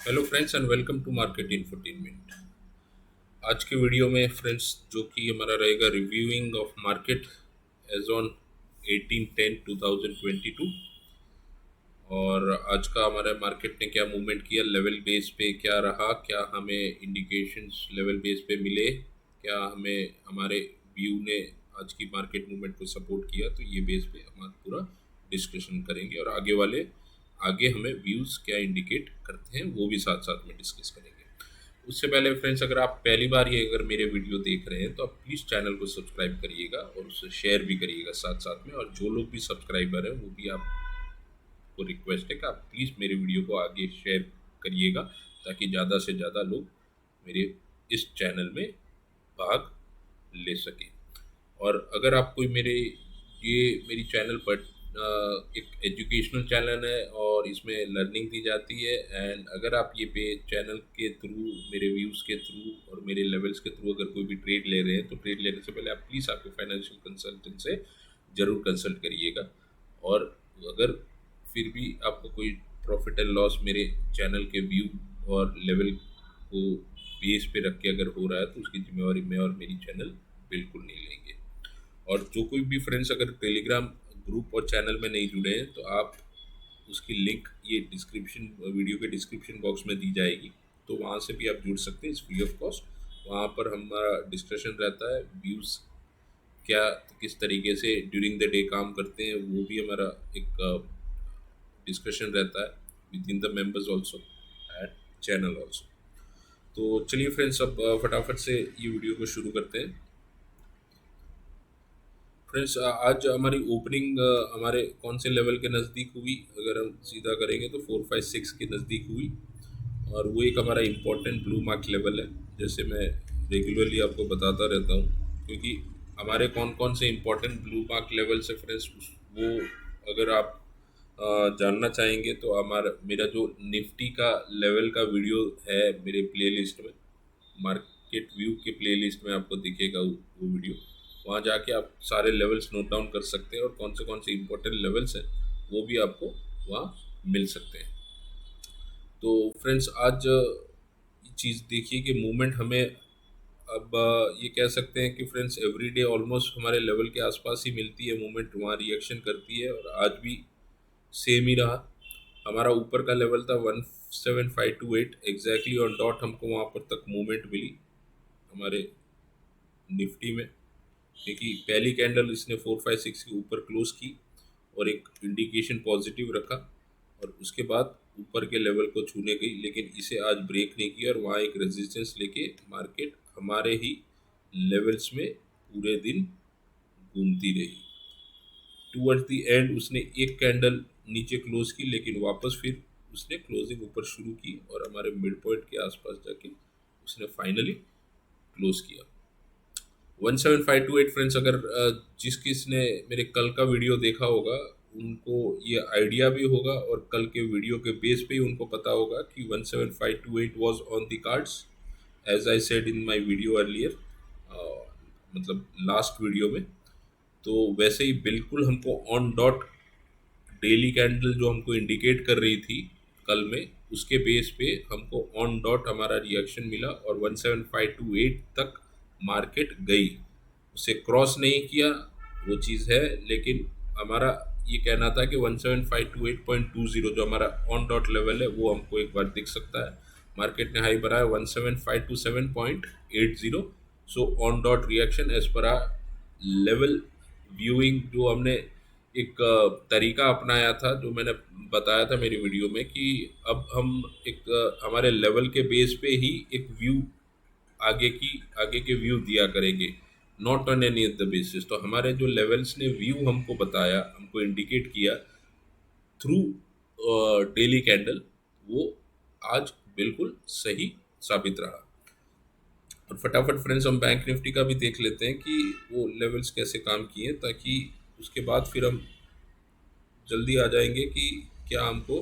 Hello friends and welcome to market infotainment. आज के video में फ्रेंड्स जो कि हमारा रहेगा reviewing of market as on 18/10/2022। और आज का हमारे मार्केट ने क्या मूवमेंट किया, लेवल बेस पे क्या रहा, क्या हमें इंडिकेशंस लेवल बेस पे मिले, क्या हमें हमारे व्यू ने आज की मार्केट मूवमेंट को सपोर्ट किया, तो ये बेस पे हम आज पूरा डिस्कशन करेंगे और आगे हमें व्यूज़ क्या इंडिकेट करते हैं वो भी साथ साथ में डिस्कस करेंगे। उससे पहले फ्रेंड्स, अगर आप पहली बार ये अगर मेरे वीडियो देख रहे हैं तो आप प्लीज़ चैनल को सब्सक्राइब करिएगा और उसे शेयर भी करिएगा साथ साथ में। और जो लोग भी सब्सक्राइबर हैं वो भी आपको रिक्वेस्ट है कि आप प्लीज़ मेरे वीडियो को आगे शेयर करिएगा ताकि ज़्यादा से ज़्यादा लोग मेरे इस चैनल में भाग ले सकें। और अगर आप कोई मेरी चैनल पर एक एजुकेशनल चैनल है और इसमें लर्निंग दी जाती है। एंड अगर आप ये पे चैनल के थ्रू, मेरे व्यूज़ के थ्रू और मेरे लेवल्स के थ्रू अगर कोई भी ट्रेड ले रहे हैं तो ट्रेड लेने से पहले आप प्लीज़ आपके फाइनेंशियल कंसल्टेंट से ज़रूर कंसल्ट करिएगा। और अगर फिर भी आपको कोई प्रॉफिट एंड लॉस मेरे चैनल के व्यू और लेवल को बेस पे रख के अगर हो रहा है तो उसकी जिम्मेवारी मैं और मेरी चैनल बिल्कुल नहीं लेंगे। और जो कोई भी फ्रेंड्स अगर टेलीग्राम ग्रुप और चैनल में नहीं जुड़े हैं तो आप उसकी लिंक ये डिस्क्रिप्शन वीडियो के डिस्क्रिप्शन बॉक्स में दी जाएगी, तो वहाँ से भी आप जुड़ सकते हैं, इस फ्री ऑफ कॉस्ट। वहाँ पर हमारा डिस्कशन रहता है, व्यूज़ क्या किस तरीके से ड्यूरिंग द डे काम करते हैं वो भी हमारा एक डिस्कशन रहता है with in the members also eight channel also. तो चलिए फ्रेंड्स, अब फटाफट से ये वीडियो को शुरू करते हैं। फ्रेंड्स, आज हमारी ओपनिंग हमारे कौन से लेवल के नज़दीक हुई, अगर हम सीधा करेंगे तो 456 के नज़दीक हुई। और वो एक हमारा इम्पोर्टेंट ब्लू मार्क लेवल है, जैसे मैं रेगुलरली आपको बताता रहता हूँ। क्योंकि हमारे कौन कौन से इम्पोर्टेंट ब्लू मार्क लेवल्स है फ्रेंड्स, वो अगर आप जानना चाहेंगे तो हमारा मेरा जो निफ्टी का लेवल का वीडियो है मेरे प्लेलिस्ट में, मार्केट व्यू के प्लेलिस्ट में आपको दिखेगा वो वीडियो। वहाँ जाके आप सारे लेवल्स नोट डाउन कर सकते हैं और कौन से इम्पोर्टेंट लेवल्स हैं वो भी आपको वहाँ मिल सकते हैं। तो फ्रेंड्स, आज चीज़ देखिए कि मूवमेंट हमें अब ये कह सकते हैं कि फ्रेंड्स एवरीडे ऑलमोस्ट हमारे लेवल के आसपास ही मिलती है मूवमेंट, वहाँ रिएक्शन करती है। और आज भी सेम ही रहा। हमारा ऊपर का लेवल था 17528, एग्जैक्टली ऑन डॉट हमको वहाँ पर तक मूवमेंट मिली हमारे निफ्टी में, क्योंकि पहली कैंडल इसने 456 के ऊपर क्लोज की और एक इंडिकेशन पॉजिटिव रखा और उसके बाद ऊपर के लेवल को छूने गई, लेकिन इसे आज ब्रेक नहीं किया और वहाँ एक रेजिस्टेंस लेके मार्केट हमारे ही लेवल्स में पूरे दिन घूमती रही। टूवर्ड्स द एंड उसने एक कैंडल नीचे क्लोज की, लेकिन वापस फिर उसने क्लोजिंग ऊपर शुरू की और हमारे मिड पॉइंट के आसपास जाके उसने फाइनली क्लोज किया 17528। फ्रेंड्स, अगर जिस किसने मेरे कल का वीडियो देखा होगा उनको ये आइडिया भी होगा और कल के वीडियो के बेस पे ही उनको पता होगा कि 17528 was on the cards, as I said in my video earlier, मतलब लास्ट वीडियो में। तो वैसे ही बिल्कुल हमको ऑन डॉट डेली कैंडल जो हमको इंडिकेट कर रही थी कल में, उसके बेस पे हमको ऑन डॉट हमारा रिएक्शन मिला और 17528 तक मार्केट गई। उसे क्रॉस नहीं किया वो चीज़ है, लेकिन हमारा ये कहना था कि 17528.20 जो हमारा ऑन डॉट लेवल है वो हमको एक बार दिख सकता है। मार्केट ने हाई बढ़ाया 17527.80। So on dot reaction as per आ लेवल व्यूइंग जो हमने एक तरीका अपनाया था, जो मैंने बताया था मेरी वीडियो में कि अब हम एक हमारे लेवल के बेस पे ही एक व्यू आगे के व्यू दिया करेंगे, not on any other basis. तो हमारे जो लेवल्स ने व्यू हमको बताया, हमको इंडिकेट किया थ्रू डेली कैंडल, वो आज बिल्कुल सही साबित रहा। और फटाफट फ्रेंड्स हम बैंक निफ्टी का भी देख लेते हैं कि वो लेवल्स कैसे काम किए, ताकि उसके बाद फिर हम जल्दी आ जाएंगे कि क्या हमको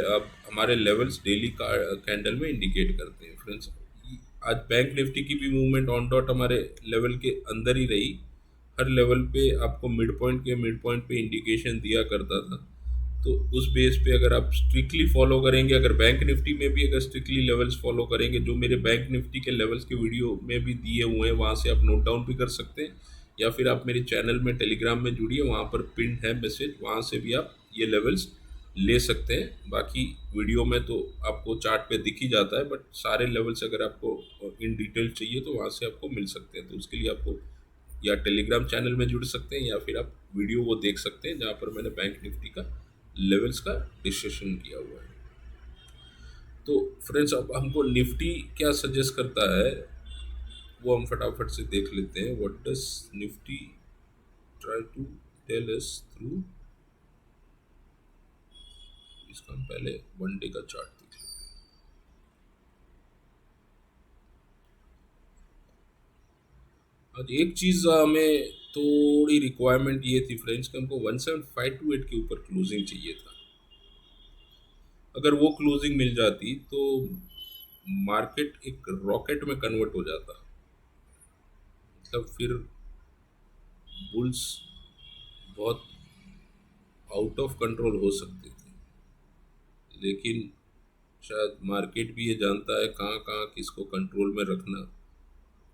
अब हमारे लेवल्स डेली का कैंडल में इंडिकेट करते हैं। फ्रेंड्स, आज बैंक निफ्टी की भी मूवमेंट ऑन डॉट हमारे लेवल के अंदर ही रही। हर लेवल पे आपको मिड पॉइंट पे इंडिकेशन दिया करता था तो उस बेस पे अगर आप स्ट्रिक्टली फॉलो करेंगे, अगर बैंक निफ्टी में भी अगर स्ट्रिक्टली लेवल्स फॉलो करेंगे, जो मेरे बैंक निफ्टी के लेवल्स के वीडियो में भी दिए हुए हैं, वहाँ से आप नोट डाउन भी कर सकते हैं, या फिर आप मेरे चैनल में टेलीग्राम में जुड़िए, वहाँ पर पिन है मैसेज, वहाँ से भी आप ये लेवल्स ले सकते हैं। बाकी वीडियो में तो आपको चार्ट पे दिख ही जाता है, बट सारे लेवल्स अगर आपको इन डिटेल चाहिए तो वहाँ से आपको मिल सकते हैं। तो उसके लिए आपको या टेलीग्राम चैनल में जुड़ सकते हैं, या फिर आप वीडियो वो देख सकते हैं जहाँ पर मैंने बैंक निफ्टी का लेवल्स का डिस्कशन किया हुआ है। तो फ्रेंड्स, अब हमको निफ्टी क्या सजेस्ट करता है वो हम फटाफट से देख लेते हैं। What does Nifty try to tell us through, इसका हम पहले वन डे का चार्ट देख लेते हैं। आज एक चीज़ हमें थोड़ी रिक्वायरमेंट ये थी फ्रेंड्स कि हमको 17528 के ऊपर क्लोजिंग चाहिए था। अगर वो क्लोजिंग मिल जाती तो मार्केट एक रॉकेट में कन्वर्ट हो जाता, मतलब फिर बुल्स बहुत आउट ऑफ कंट्रोल हो सकते थे। लेकिन शायद मार्केट भी ये जानता है कहाँ कहाँ किसको कंट्रोल में रखना,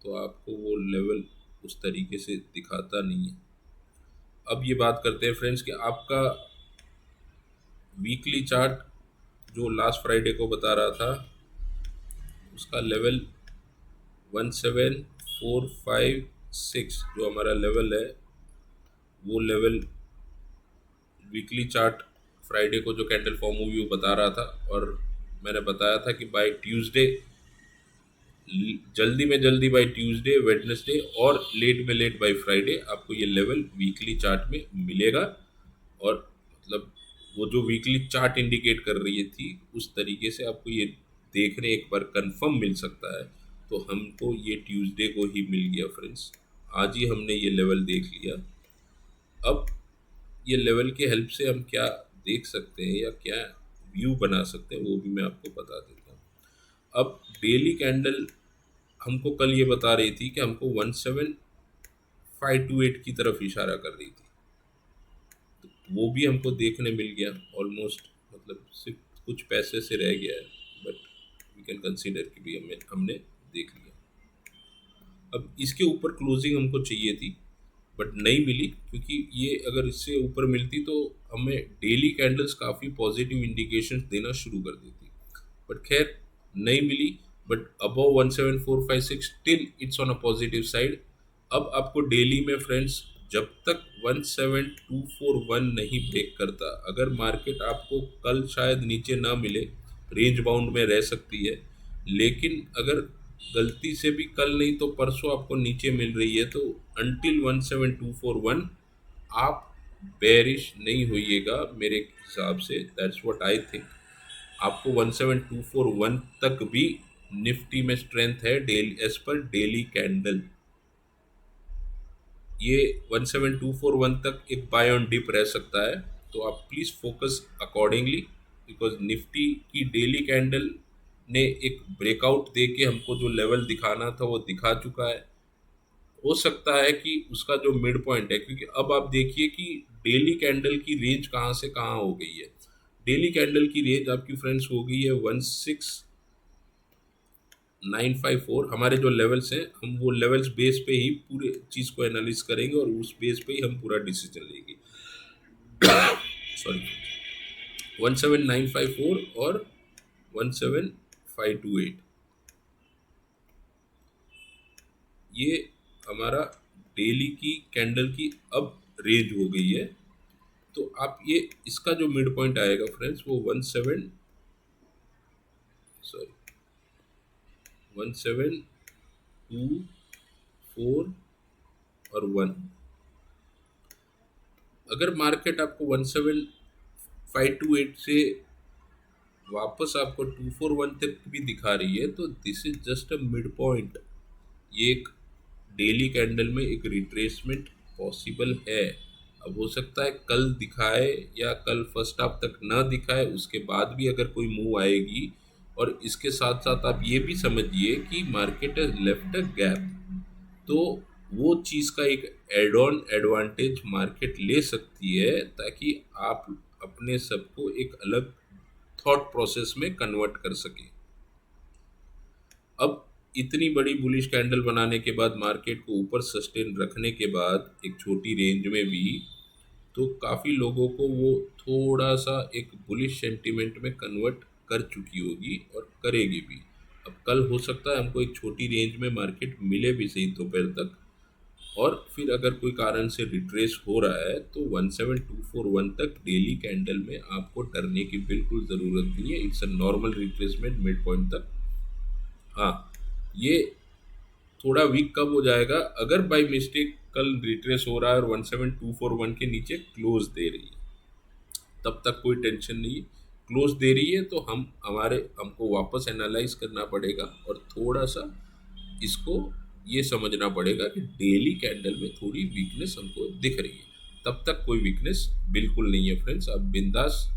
तो आपको वो लेवल उस तरीके से दिखाता नहीं है। अब ये बात करते हैं फ्रेंड्स कि आपका वीकली चार्ट जो लास्ट फ्राइडे को बता रहा था, उसका लेवल 17456 जो हमारा लेवल है, वो लेवल वीकली चार्ट फ्राइडे को जो कैंडल फॉर्म हुई वो बता रहा था। और मैंने बताया था कि बाय ट्यूसडे, जल्दी में जल्दी बाय ट्यूसडे, वेडनेसडे और लेट में लेट बाय फ्राइडे आपको ये लेवल वीकली चार्ट में मिलेगा। और मतलब वो जो वीकली चार्ट इंडिकेट कर रही थी उस तरीके से आपको ये देखने एक बार कंफर्म मिल सकता है। तो हमको ये ट्यूसडे को ही मिल गया फ्रेंड्स, आज ही हमने ये लेवल देख लिया। अब ये लेवल के हेल्प से हम क्या देख सकते हैं या क्या व्यू बना सकते हैं वो भी मैं आपको बता देता हूँ। अब डेली कैंडल हमको कल ये बता रही थी कि हमको 17528 की तरफ इशारा कर रही थी, तो वो भी हमको देखने मिल गया ऑलमोस्ट, मतलब सिर्फ कुछ पैसे से रह गया है, बट वी कैन कंसीडर कि भी हमने देख लिया। अब इसके ऊपर क्लोजिंग हमको चाहिए थी बट नहीं मिली, क्योंकि ये अगर इससे ऊपर मिलती तो हमें डेली कैंडल्स काफ़ी पॉजिटिव इंडिकेशंस देना शुरू कर देती, बट खैर नहीं मिली। But above 17456 still it's on a positive side. अब आपको डेली में फ्रेंड्स जब तक 17241 नहीं ब्रेक करता, अगर मार्केट आपको कल शायद नीचे ना मिले, रेंज बाउंड में रह सकती है, लेकिन अगर गलती से भी कल नहीं तो परसों आपको नीचे मिल रही है, तो अंटिल 17241 आप बेरिश नहीं होइएगा मेरे हिसाब से। That's what I think. आपको 17241 तक भी निफ्टी में स्ट्रेंथ है daily, as per daily candle. ये 17241 तक एक बाय ऑन डिप रह सकता है, तो आप please focus accordingly, because Nifty की डेली कैंडल ने एक ब्रेकआउट दे के हमको जो लेवल दिखाना था वो दिखा चुका है। हो सकता है कि उसका जो मिड पॉइंट है, क्योंकि अब आप देखिए कि डेली कैंडल की रेंज कहाँ से कहाँ हो गई है। डेली कैंडल की रेंज आपकी फ्रेंड्स हो गई है 16954। हमारे जो लेवल्स हैं, हम वो लेवल्स बेस पे ही पूरे चीज़ को एनालिस करेंगे और उस बेस पे ही हम पूरा डिसीजन लेंगे। सॉरी, 17954 और 17528 ये हमारा डेली की कैंडल की अब रेंज हो गई है। तो आप ये इसका जो मिड पॉइंट आएगा फ्रेंड्स वो 1724 और 1। अगर मार्केट आपको 17528 से वापस आपको 241 तक भी दिखा रही है, तो this is just a mid point. ये एक डेली कैंडल में एक रिट्रेसमेंट पॉसिबल है। अब हो सकता है कल दिखाए या कल फर्स्ट हाफ तक ना दिखाए, उसके बाद भी अगर कोई मूव आएगी। और इसके साथ साथ आप ये भी समझिए कि market has left a gap, तो वो चीज़ का एक एड ऑन एडवांटेज मार्केट ले सकती है, ताकि आप अपने सबको एक अलग थॉट प्रोसेस में कन्वर्ट कर सके। अब इतनी बड़ी बुलिश कैंडल बनाने के बाद मार्केट को ऊपर सस्टेन रखने के बाद एक छोटी रेंज में भी, तो काफ़ी लोगों को वो थोड़ा सा एक बुलिश सेंटिमेंट में कन्वर्ट कर चुकी होगी और करेगी भी। अब कल हो सकता है हमको एक छोटी रेंज में मार्केट मिले भी सही दोपहर तक, और फिर अगर कोई कारण से रिट्रेस हो रहा है तो 17241 तक डेली कैंडल में आपको डरने की बिल्कुल ज़रूरत नहीं है। It's a normal retracement mid point तक। हाँ, ये थोड़ा वीक कब हो जाएगा, अगर बाई मिस्टेक कल रिट्रेस हो रहा है और 17241 के नीचे क्लोज दे रही है, तब तक कोई टेंशन नहीं। क्लोज दे रही है तो हमको वापस एनालाइज करना पड़ेगा और थोड़ा सा इसको ये समझना पड़ेगा कि डेली कैंडल में थोड़ी वीकनेस हमको दिख रही है। तब तक कोई वीकनेस बिल्कुल नहीं है फ्रेंड्स, आप बिंदास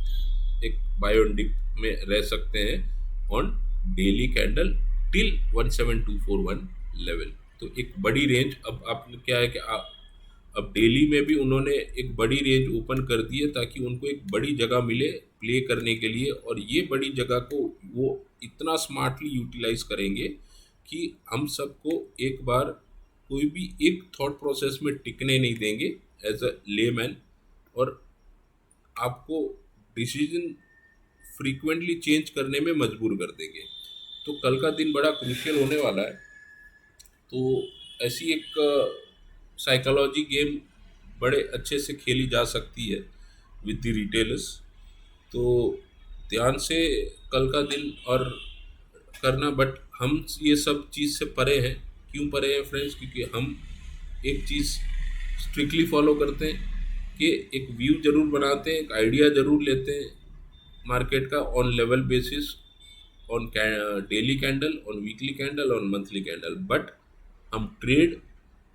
एक बाय ऑन डिप में रह सकते हैं on daily candle till 17241 level. तो एक बड़ी रेंज, अब आपने क्या है कि अब डेली में भी उन्होंने एक बड़ी रेंज ओपन कर दी है ताकि उनको एक बड़ी जगह मिले प्ले करने के लिए, और ये बड़ी जगह को वो इतना स्मार्टली यूटिलाइज करेंगे कि हम सबको एक बार कोई भी एक थॉट प्रोसेस में टिकने नहीं देंगे एज अ लेमैन, और आपको डिसीजन फ्रीक्वेंटली चेंज करने में मजबूर कर देंगे। तो कल का दिन बड़ा क्रूशियल होने वाला है। तो ऐसी एक साइकोलॉजी गेम बड़े अच्छे से खेली जा सकती है विद द रिटेलर्स। तो ध्यान से कल का दिन और करना, बट हम ये सब चीज़ से परे हैं। क्यों परे हैं फ्रेंड्स? क्योंकि हम एक चीज़ स्ट्रिक्टली फॉलो करते हैं कि एक व्यू जरूर बनाते हैं, एक आइडिया जरूर लेते हैं मार्केट का on level basis, on daily candle, on weekly candle, on monthly candle, but हम ट्रेड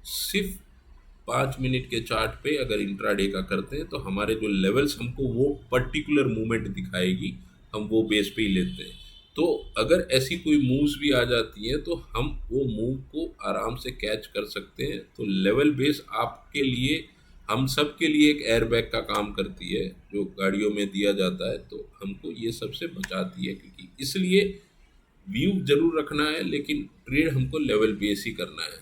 सिर्फ 5 मिनट के चार्ट पे अगर इंट्राडे का करते हैं तो हमारे जो लेवल्स हमको वो पर्टिकुलर मूवमेंट दिखाएगी, हम वो बेस पे ही लेते हैं। तो अगर ऐसी कोई मूव्स भी आ जाती हैं तो हम वो मूव को आराम से कैच कर सकते हैं। तो लेवल बेस आपके लिए, हम सब के लिए एक एयरबैग का काम करती है जो गाड़ियों में दिया जाता है, तो हमको ये सबसे बचाती है। क्योंकि इसलिए व्यू जरूर रखना है लेकिन ट्रेड हमको लेवल बेस ही करना है।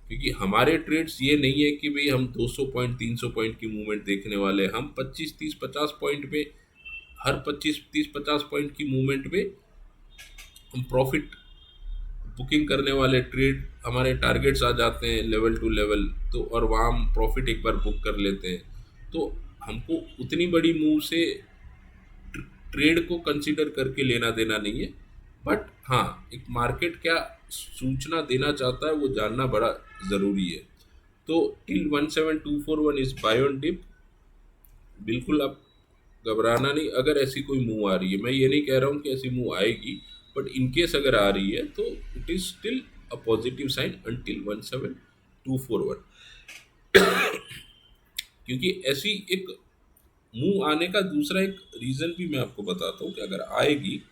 क्योंकि हमारे ट्रेड्स ये नहीं है कि भाई हम 200 पॉइंट 300 पॉइंट की मूवमेंट देखने वाले हैं। हम 25 30 50 पॉइंट पे, हर 25 30 50 पॉइंट की मूवमेंट पे हम प्रॉफिट बुकिंग करने वाले ट्रेड, हमारे टारगेट्स आ जाते हैं लेवल टू लेवल, तो और वहाँ हम प्रॉफिट एक बार बुक कर लेते हैं। तो हमको उतनी बड़ी मूव से ट्रेड को कंसीडर करके लेना देना नहीं है। बट हाँ, एक मार्केट क्या सूचना देना चाहता है वो जानना बड़ा ज़रूरी है। तो till 17241 is buy on dip, बिल्कुल आप घबराना नहीं अगर ऐसी कोई मूव आ रही है। मैं ये नहीं कह रहा हूँ कि ऐसी मूव आएगी, बट इन केस अगर आ रही है तो it is still a positive sign until 17241। क्योंकि ऐसी एक मूव आने का दूसरा एक रीज़न भी मैं आपको बताता हूँ कि अगर आएगी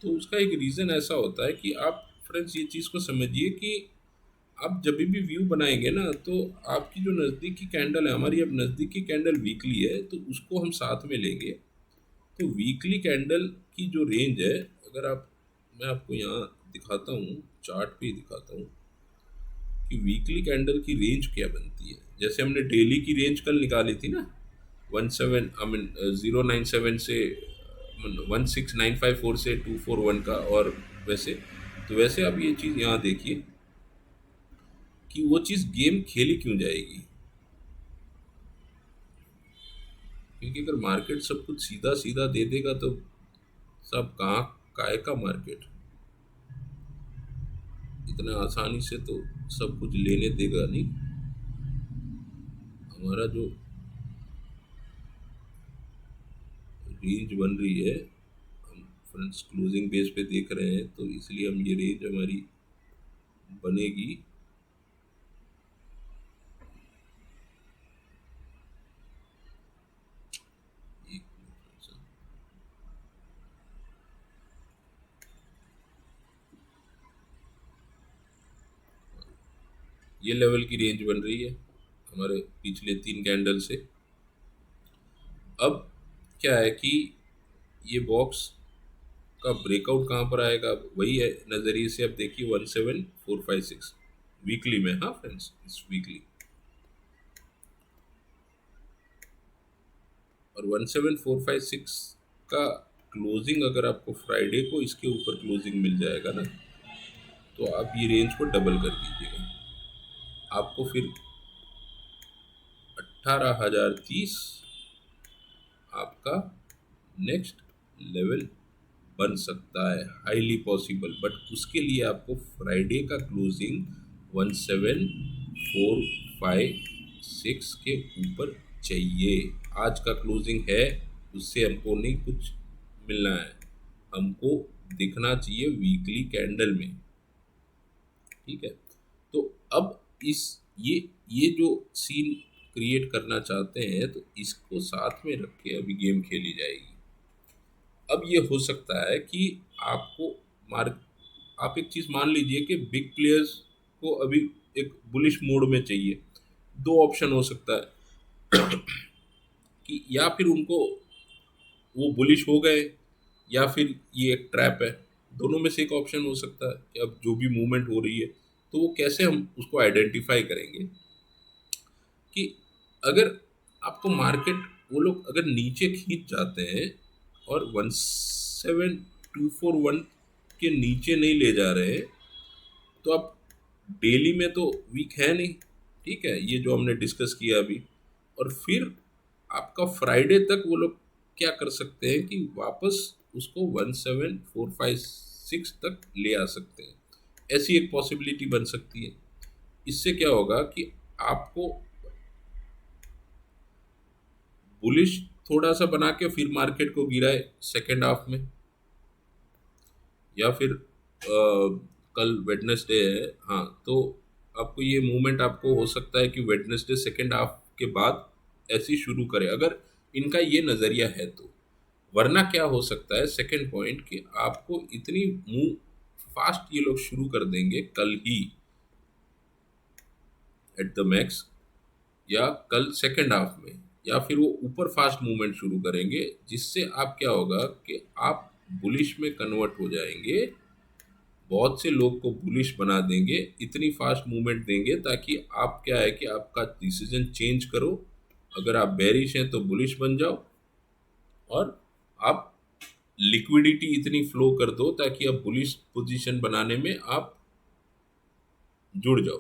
तो उसका एक रीज़न ऐसा होता है कि आप फ्रेंड्स ये चीज़ को समझिए कि आप जब भी व्यू बनाएंगे ना, तो आपकी जो नज़दीक की कैंडल है, हमारी अब नज़दीक की कैंडल वीकली है तो उसको हम साथ में लेंगे। तो वीकली कैंडल की जो रेंज है, अगर आप, मैं आपको यहाँ दिखाता हूँ, चार्ट पे ही दिखाता हूँ कि वीकली कैंडल की रेंज क्या बनती है। जैसे हमने डेली की रेंज कल निकाली थी ना, 097 से 16954 से 241 का, और वैसे तो वैसे आप ये चीज़ यहाँ देखिए कि वो चीज़ गेम खेली क्यों जाएगी। क्योंकि अगर मार्केट सब कुछ सीधा सीधा दे देगा तो सब कहाँ, काय का मार्केट इतना आसानी से तो सब कुछ लेने देगा नहीं। हमारा जो रेंज बन रही है, हम फ्रेंड्स क्लोजिंग बेस पे देख रहे हैं, तो इसलिए हम ये रेंज हमारी बनेगी। एक मिनट सर, ये लेवल की रेंज बन रही है हमारे पिछले 3 कैंडल से। अब क्या है कि ये बॉक्स का ब्रेकआउट कहाँ पर आएगा, वही है नज़रिए से। अब देखिए 17456 वीकली में, हाँ फ्रेंड्स, इस वीकली, और 17456 का क्लोजिंग अगर आपको फ्राइडे को इसके ऊपर क्लोजिंग मिल जाएगा ना, तो आप ये रेंज को डबल कर दीजिएगा, आपको फिर 18,030 आपका नेक्स्ट लेवल बन सकता है, हाईली पॉसिबल। बट उसके लिए आपको फ्राइडे का क्लोजिंग 17456 के ऊपर चाहिए। आज का क्लोजिंग है, उससे हमको नहीं कुछ मिलना है, हमको दिखना चाहिए वीकली कैंडल में, ठीक है। तो अब इस ये जो सीन क्रिएट करना चाहते हैं, तो इसको साथ में रख के अभी गेम खेली जाएगी। अब ये हो सकता है कि आपको मार्क आप एक चीज़ मान लीजिए कि बिग प्लेयर्स को अभी एक बुलिश मोड में चाहिए। दो ऑप्शन हो सकता है कि या फिर उनको वो बुलिश हो गए, या फिर ये एक ट्रैप है। दोनों में से एक ऑप्शन हो सकता है कि अब जो भी मूवमेंट हो रही है, तो वो कैसे हम उसको आइडेंटिफाई करेंगे कि अगर आपको मार्केट, वो लोग अगर नीचे खींच जाते हैं और 17241 के नीचे नहीं ले जा रहे हैं, तो आप डेली में तो वीक है नहीं, ठीक है, ये जो हमने डिस्कस किया अभी। और फिर आपका फ्राइडे तक वो लोग क्या कर सकते हैं कि वापस उसको 17456 तक ले आ सकते हैं, ऐसी एक पॉसिबिलिटी बन सकती है। इससे क्या होगा कि आपको बुलिश थोड़ा सा बना के फिर मार्केट को गिराए सेकेंड हाफ में, या फिर कल वेडनेसडे है, हाँ, तो आपको ये मूवमेंट आपको हो सकता है कि वेडनेसडे सेकेंड हाफ के बाद ऐसी शुरू करे, अगर इनका ये नज़रिया है तो। वरना क्या हो सकता है, सेकेंड पॉइंट, कि आपको इतनी मूव फास्ट ये लोग शुरू कर देंगे कल ही एट द मैक्स, या कल सेकेंड हाफ में, या फिर वो ऊपर फास्ट मूवमेंट शुरू करेंगे, जिससे आप क्या होगा कि आप बुलिश में कन्वर्ट हो जाएंगे, बहुत से लोग को बुलिश बना देंगे, इतनी फास्ट मूवमेंट देंगे ताकि आप क्या है कि आपका डिसीजन चेंज करो, अगर आप बेरिश हैं तो बुलिश बन जाओ, और आप लिक्विडिटी इतनी फ्लो कर दो ताकि आप बुलिश पोजीशन बनाने में आप जुड़ जाओ।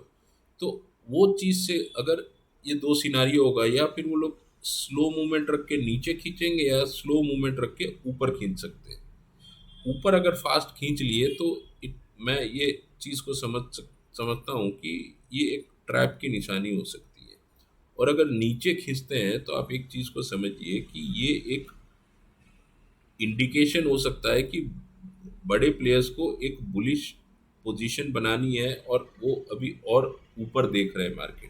तो वो चीज़ से अगर ये दो सिनारियो होगा, या फिर वो लोग स्लो मूवमेंट रख के नीचे खींचेंगे, या स्लो मूवमेंट रख के ऊपर खींच सकते हैं। ऊपर अगर फास्ट खींच लिए तो मैं ये चीज़ को समझता हूँ कि ये एक ट्रैप की निशानी हो सकती है। और अगर नीचे खींचते हैं तो आप एक चीज़ को समझिए कि ये एक इंडिकेशन हो सकता है कि बड़े प्लेयर्स को एक बुलिश पोजीशन बनानी है, और वो अभी और ऊपर देख रहे हैं मार्केट।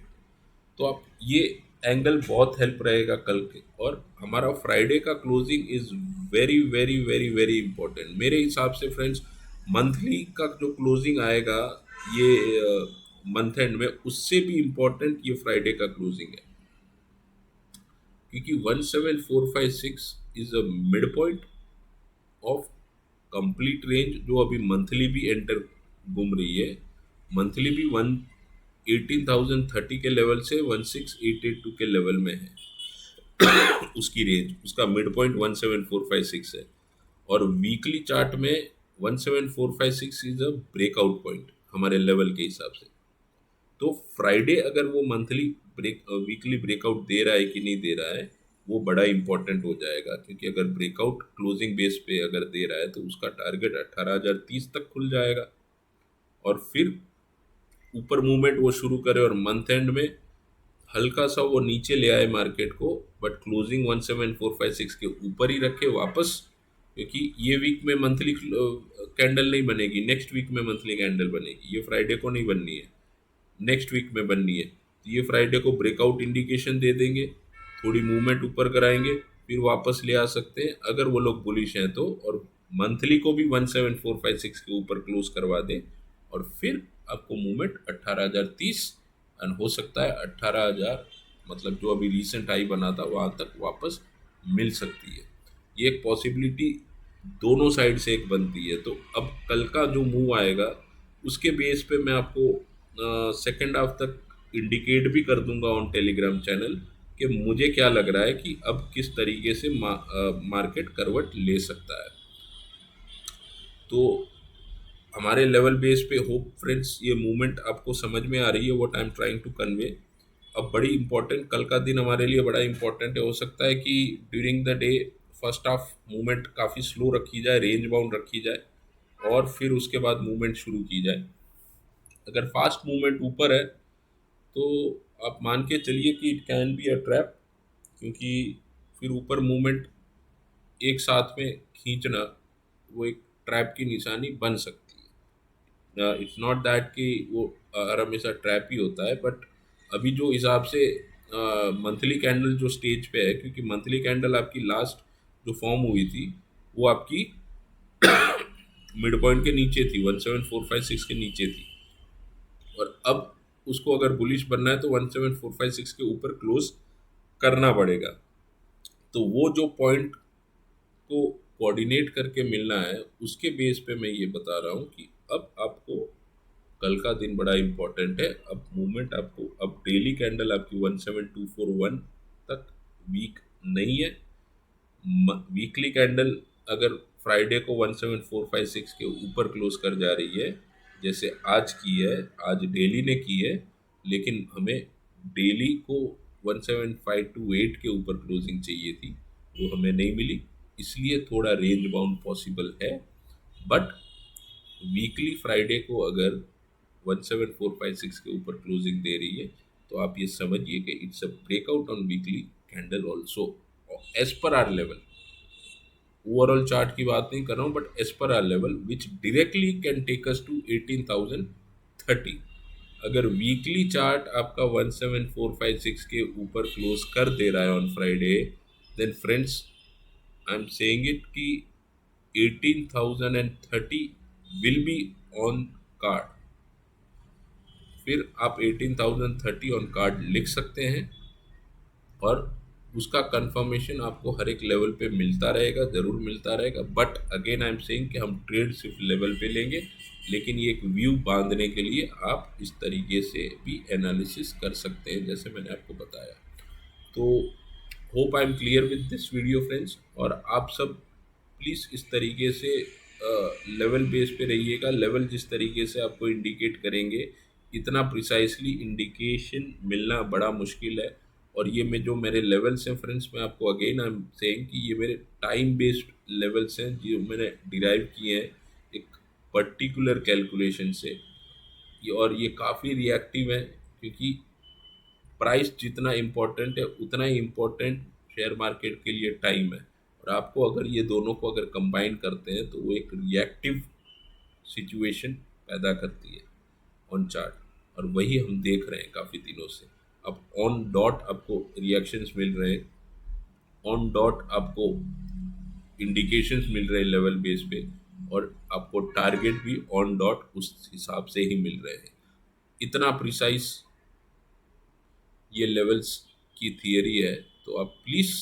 तो आप ये एंगल बहुत हेल्प रहेगा कल के। और हमारा फ्राइडे का closing is very very very very important मेरे हिसाब से फ्रेंड्स। मंथली का जो क्लोजिंग आएगा ये मंथ एंड में, उससे भी इम्पोर्टेंट ये फ्राइडे का क्लोजिंग है, क्योंकि 17456 is a mid point of complete range, जो अभी मंथली भी एंटर घूम रही है। मंथली भी 118,030 के लेवल से 16882 के लेवल में है उसकी रेंज, उसका मिड पॉइंट 17456 है। और वीकली चार्ट में 17456 इज अ ब्रेकआउट पॉइंट हमारे लेवल के हिसाब से। तो फ्राइडे अगर वो मंथली वीकली ब्रेकआउट दे रहा है कि नहीं दे रहा है, वो बड़ा इंपॉर्टेंट हो जाएगा, क्योंकि अगर ब्रेकआउट क्लोजिंग बेस पे अगर दे रहा है तो उसका टारगेट 18,030 तक खुल जाएगा, और फिर ऊपर मूवमेंट वो शुरू करे, और मंथ एंड में हल्का सा वो नीचे ले आए मार्केट को, बट क्लोजिंग 17456 के ऊपर ही रखे वापस, क्योंकि ये वीक में मंथली कैंडल नहीं बनेगी, नेक्स्ट वीक में मंथली कैंडल बनेगी, ये फ्राइडे को नहीं बननी है, नेक्स्ट वीक में बननी है। तो ये फ्राइडे को ब्रेकआउट इंडिकेशन दे देंगे, थोड़ी मूवमेंट ऊपर कराएंगे, फिर वापस ले आ सकते हैं अगर वो लोग बुलिश हैं तो, और मंथली को भी 17456 के ऊपर क्लोज करवा दें, और फिर आपको मूवमेंट 18,030 एंड हो सकता है 18,000, मतलब जो अभी रिसेंट हाई बना था वहाँ तक वापस मिल सकती है। ये एक पॉसिबिलिटी दोनों साइड से एक बनती है। तो अब कल का जो मूव आएगा उसके बेस पे मैं आपको सेकेंड हाफ तक इंडिकेट भी कर दूंगा ऑन टेलीग्राम चैनल कि मुझे क्या लग रहा है कि अब किस तरीके से मार्केट करवट ले सकता है। तो हमारे लेवल बेस पे होप फ्रेंड्स ये मूवमेंट आपको समझ में आ रही है what I am trying to convey. अब बड़ी इंपॉर्टेंट कल का दिन हमारे लिए बड़ा इंपॉर्टेंट है। हो सकता है कि during the day first half movement काफ़ी स्लो रखी जाए, रेंज बाउंड रखी जाए, और फिर उसके बाद मूवमेंट शुरू की जाए। अगर फास्ट मूवमेंट ऊपर है तो आप मान के चलिए कि it can be a trap, क्योंकि फिर ऊपर मूवमेंट एक साथ में खींचना वो एक ट्रैप की निशानी बन सकती है। इट्स नॉट दैट कि वो हर हमेशा ट्रैप ही होता है, बट अभी जो हिसाब से मंथली कैंडल जो स्टेज पे है, क्योंकि मंथली कैंडल आपकी लास्ट जो फॉर्म हुई थी वो आपकी मिड पॉइंट के नीचे थी, 17456 के नीचे थी, और अब उसको अगर बुलिश बनना है तो 17456 के ऊपर क्लोज करना पड़ेगा। तो वो जो पॉइंट को कोऑर्डिनेट करके मिलना है उसके बेस पे मैं ये बता रहा हूँ कि अब आपको कल का दिन बड़ा इंपॉर्टेंट है। अब मूवमेंट आपको, अब डेली कैंडल आपकी 17241 तक वीक नहीं है। वीकली कैंडल अगर फ्राइडे को 17456 के ऊपर क्लोज कर जा रही है जैसे आज की है, आज डेली ने की है, लेकिन हमें डेली को 17528 के ऊपर क्लोजिंग चाहिए थी, वो हमें नहीं मिली, इसलिए थोड़ा रेंज बाउंड पॉसिबल है। बट वीकली फ्राइडे को अगर 17456 के ऊपर क्लोजिंग दे रही है तो आप ये समझिए कि it's a breakout on weekly candle also as per R level. Overall chart की बात नहीं कर रहा हूँ, but as per R level which directly can take us to 18,030। अगर वीकली चार्ट आपका 17456 के ऊपर क्लोज कर दे रहा है on Friday, then friends I am saying it कि 18,030 विल बी ऑन कार्ड। फिर आप 18,030 ऑन कार्ड लिख सकते हैं, और उसका कंफर्मेशन आपको हर एक लेवल पे मिलता रहेगा, ज़रूर मिलता रहेगा। But again I am saying कि हम ट्रेड सिर्फ लेवल पे लेंगे, लेकिन ये एक व्यू बांधने के लिए आप इस तरीके से भी एनालिसिस कर सकते हैं जैसे मैंने आपको बताया। तो hope I am clear with this video friends, और आप सब प्लीज़ इस तरीके से लेवल बेस पे रहिएगा। लेवल जिस तरीके से आपको इंडिकेट करेंगे इतना प्रिसाइसली इंडिकेशन मिलना बड़ा मुश्किल है। और ये मैं जो मेरे लेवल्स हैं फ्रेंड्स, मैं आपको अगेन आई एम सेइंग कि ये मेरे टाइम बेस्ड लेवल्स हैं जो मैंने डिराइव किए हैं एक पर्टिकुलर कैलकुलेशन से। और ये काफ़ी रिएक्टिव है, क्योंकि प्राइस जितना इम्पोर्टेंट है उतना ही इम्पोर्टेंट शेयर मार्केट के लिए टाइम है। और आपको अगर ये दोनों को अगर कंबाइन करते हैं तो वो एक रिएक्टिव सिचुएशन पैदा करती है ऑन चार्ट, और वही हम देख रहे हैं काफ़ी दिनों से। अब ऑन डॉट आपको रिएक्शंस मिल रहे हैं, ऑन डॉट आपको इंडिकेशंस मिल रहे हैं लेवल बेस पे, और आपको टारगेट भी ऑन डॉट उस हिसाब से ही मिल रहे हैं। इतना प्रिसाइज ये लेवल्स की थियरी है। तो आप प्लीज़,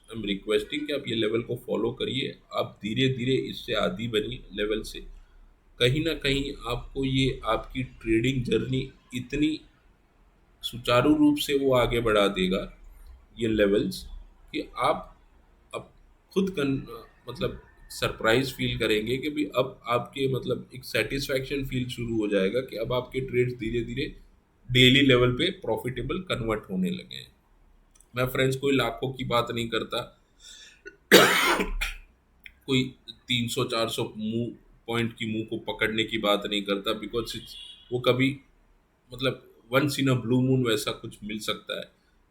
आई एम रिक्वेस्टिंग कि आप ये लेवल को फॉलो करिए। आप धीरे धीरे इससे आदी बनिए लेवल से। कहीं ना कहीं आपको ये आपकी ट्रेडिंग जर्नी इतनी सुचारू रूप से वो आगे बढ़ा देगा ये लेवल्स, कि आप अब खुद मतलब सरप्राइज फील करेंगे कि भी अब आपके मतलब एक सेटिस्फैक्शन फील शुरू हो जाएगा कि अब आपके ट्रेड्स धीरे धीरे डेली लेवल पे प्रॉफिटेबल कन्वर्ट होने लगे हैं। मैं फ्रेंड्स कोई लाखों की बात नहीं करता, कोई 300 400 मुंह पॉइंट की मुंह को पकड़ने की बात नहीं करता, बिकॉज वो कभी मतलब once in a blue moon वैसा कुछ मिल सकता है।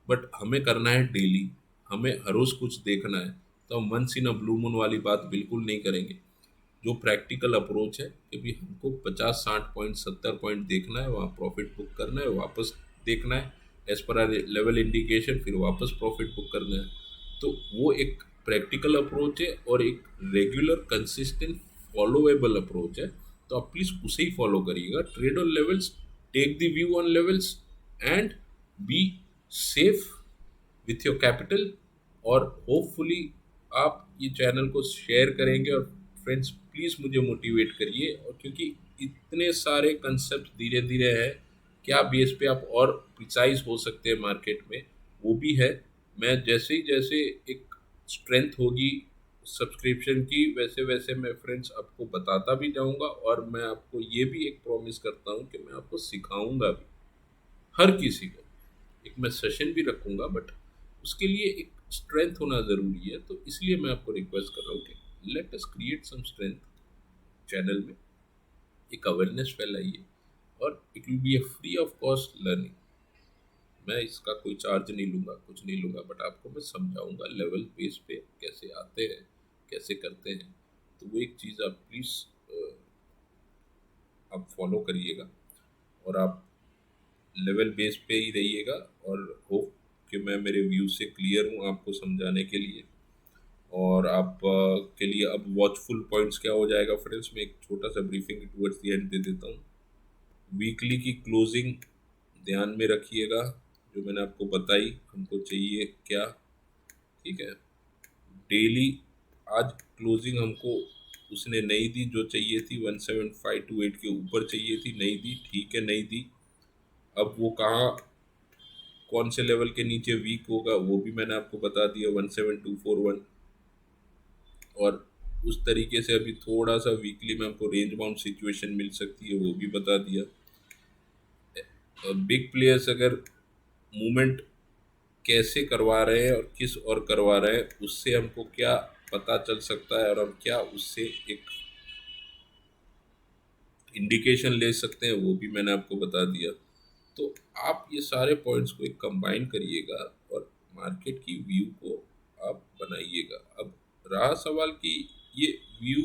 बट हमें करना है डेली, हमें हर रोज़ कुछ देखना है। तो हम once in a blue moon वाली बात बिल्कुल नहीं करेंगे। जो प्रैक्टिकल अप्रोच है कि भी हमको 50 60 पॉइंट 70 पॉइंट देखना है, वहाँ प्रॉफिट बुक करना है, वापस देखना है as per R level indication, फिर वापस प्रॉफिट बुक करना है। तो वो एक प्रैक्टिकल अप्रोच है और एक रेगुलर कंसिस्टेंट फॉलोएबल अप्रोच है। तो आप प्लीज़ उसे ही फॉलो करिएगा। Trade on levels, take the view on levels, and be safe with your capital, और होपफुली आप ये चैनल को शेयर करेंगे और फ्रेंड्स प्लीज़ मुझे मोटिवेट करिए, और क्योंकि इतने सारे कंसेप्ट धीरे धीरे है, क्या बेस पे आप और प्रिसाइज हो सकते हैं मार्केट में, वो भी है। मैं जैसे एक स्ट्रेंथ होगी सब्सक्रिप्शन की, वैसे वैसे मैं फ्रेंड्स आपको बताता भी जाऊंगा, और मैं आपको ये भी एक प्रॉमिस करता हूँ कि मैं आपको सिखाऊंगा भी, हर किसी को। एक मैं सेशन भी रखूंगा, बट उसके लिए एक स्ट्रेंथ होना ज़रूरी है, तो इसलिए मैं आपको रिक्वेस्ट कर रहा हूँ कि let us create some strength channel में, एक अवेयरनेस फैलाइए, और it will be a free of cost learning. मैं इसका कोई चार्ज नहीं लूँगा, कुछ नहीं लूँगा, बट आपको मैं समझाऊंगा लेवल बेस पे कैसे आते हैं, कैसे करते हैं। तो वो एक चीज़ आप प्लीज़ आप फॉलो करिएगा, और आप लेवल बेस पे ही रहिएगा, और होप कि मैं मेरे व्यू से क्लियर हूँ आपको समझाने के लिए। और आप के लिए अब वॉचफुल पॉइंट्स क्या हो जाएगा फ्रेंड्स, मैं एक छोटा सा briefing towards the and they देता हूँ। वीकली की क्लोजिंग ध्यान में रखिएगा, जो मैंने आपको बताई हमको चाहिए क्या, ठीक है। डेली आज क्लोजिंग हमको उसने नहीं दी जो चाहिए थी, 17,528 के ऊपर चाहिए थी, नहीं दी, ठीक है, नहीं दी। अब वो कहाँ, कौन से लेवल के नीचे वीक होगा वो भी मैंने आपको बता दिया, 17,241। और उस तरीके से अभी थोड़ा सा वीकली में आपको रेंज बाउंड सिचुएशन मिल सकती है, वो भी बता दिया। बिग प्लेयर्स अगर मूवमेंट कैसे करवा रहे हैं और किस और करवा रहे हैं, उससे हमको क्या पता चल सकता है, और हम क्या उससे एक इंडिकेशन ले सकते हैं, वो भी मैंने आपको बता दिया। तो आप ये सारे पॉइंट्स को एक कंबाइन करिएगा, और मार्केट की व्यू को आप बनाइएगा। अब रहा सवाल कि ये व्यू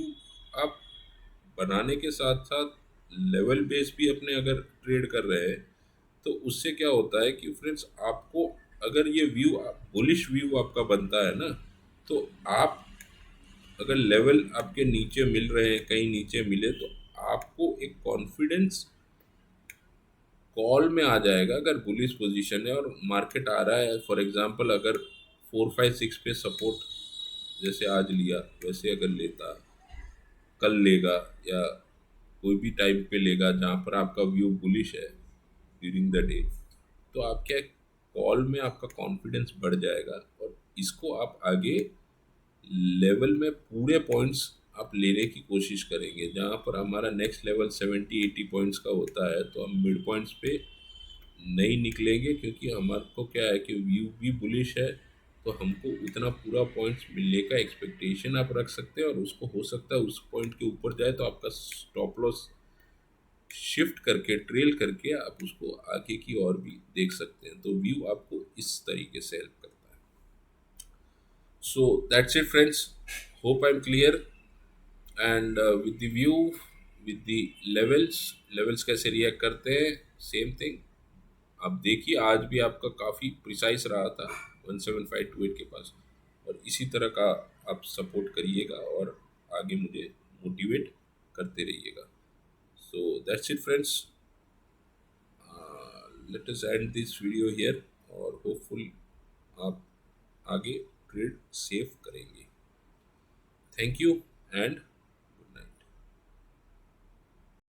आप बनाने के साथ साथ लेवल बेस भी अपने अगर ट्रेड कर रहे हैं, तो उससे क्या होता है कि फ्रेंड्स आपको, अगर ये व्यू बुलिश व्यू आपका बनता है ना, तो आप अगर लेवल आपके नीचे मिल रहे हैं, कहीं नीचे मिले, तो आपको एक कॉन्फिडेंस कॉल में आ जाएगा। अगर बुलिश पोजीशन है और मार्केट आ रहा है, फॉर एग्जांपल अगर 4, 5, 6 पे सपोर्ट जैसे आज लिया, वैसे अगर लेता, कल लेगा, या कोई भी टाइम पे लेगा जहाँ पर आपका व्यू बुलिश है ड्यूरिंग द डे, तो आप क्या, कॉल में आपका कॉन्फिडेंस बढ़ जाएगा, और इसको आप आगे लेवल में पूरे पॉइंट्स आप लेने की कोशिश करेंगे। जहाँ पर हमारा नेक्स्ट लेवल 70, 80 पॉइंट्स का होता है, तो हम मिड पॉइंट्स पे नहीं निकलेंगे, क्योंकि हमारे को क्या है कि व्यू भी बुलिश है, तो हमको उतना पूरा पॉइंट्स मिलने का एक्सपेक्टेशन आप रख सकते हैं, और उसको हो सकता है उस पॉइंट के ऊपर जाए, तो आपका स्टॉप लॉस शिफ्ट करके, ट्रेल करके आप उसको आगे की और भी देख सकते हैं। तो व्यू आपको इस तरीके से हेल्प करता है। So that's it friends, hope I am clear. And with the view, with the levels, levels कैसे रिएक्ट करते हैं, सेम थिंग। आप देखिए आज भी आपका काफ़ी प्रिसाइज रहा था 17,528 के पास, और इसी तरह का आप सपोर्ट करिएगा, और आगे मुझे मोटिवेट करते रहिएगा। So that's it friends, let us and this video here, और होपफुल आप आगे ट्रेड सेफ करेंगे। Thank you and